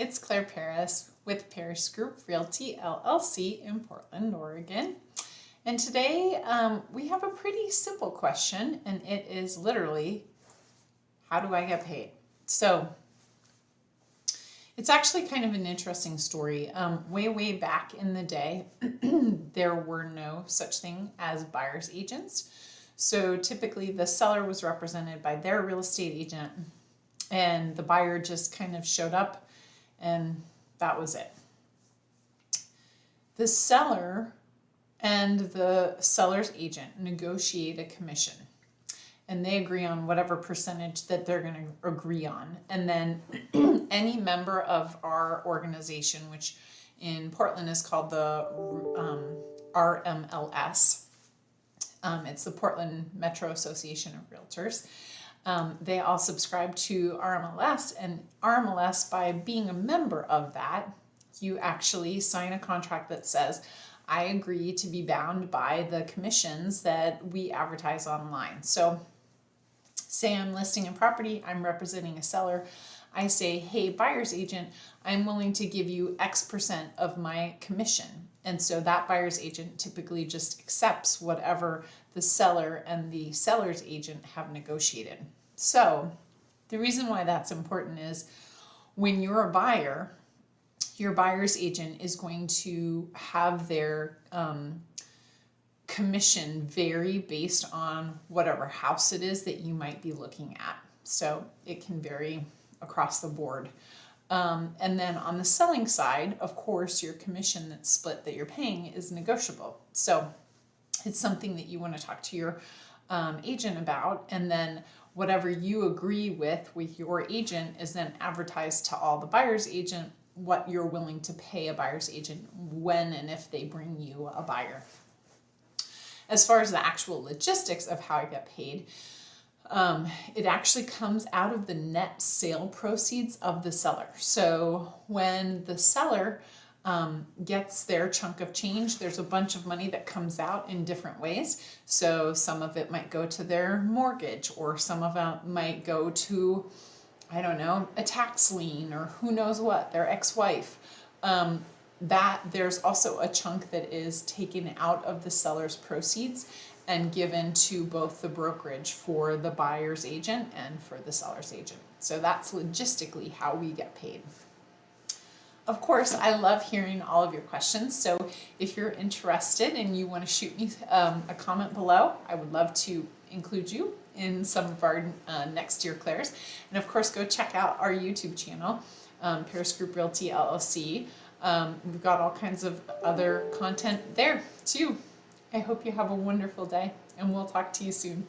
it's Claire Paris with Paris Group Realty, LLC in Portland, Oregon. And today we have a pretty simple question, and it is literally, how do I get paid? So it's actually kind of an interesting story. Way back in the day, there were no such thing as buyer's agents. So typically the seller was represented by their real estate agent, and the buyer just kind of showed up, and that was it. The seller and the seller's agent negotiate a commission, and they agree on whatever percentage that they're going to agree on. And then any member of our organization, which in Portland is called the RMLS, it's the Portland Metro Association of Realtors. They all subscribe to RMLS, and RMLS, by being a member of that, you actually sign a contract that says, I agree to be bound by the commissions that we advertise online. So say I'm listing a property, I'm representing a seller. I say, hey, buyer's agent, I'm willing to give you X% of my commission. And so that buyer's agent typically just accepts whatever the seller and the seller's agent have negotiated. So the reason why that's important is when you're a buyer, your buyer's agent is going to have their commission vary based on whatever house it is that you might be looking at. So it can vary across the board. And then on the selling side, of course, your commission that's split that you're paying is negotiable. So it's something that you want to talk to your agent about, and then whatever you agree with your agent is then advertised to all the buyer's agent what you're willing to pay a buyer's agent when and if they bring you a buyer. As far as the actual logistics of how I get paid, it actually comes out of the net sale proceeds of the seller. So when the seller gets their chunk of change, there's a bunch of money that comes out in different ways. So some of it might go to their mortgage, or some of it might go to, I don't know, a tax lien, or who knows what, their ex-wife. That there's also a chunk that is taken out of the seller's proceeds and given to both the brokerage for the buyer's agent and for the seller's agent. So that's logistically how we get paid. Of course, I love hearing all of your questions. So if you're interested and you want to shoot me a comment below, I would love to include you in some of our next year Clairs. And of course, go check out our YouTube channel, Paris Group Realty LLC. We've got all kinds of other content there too. I hope you have a wonderful day, and we'll talk to you soon.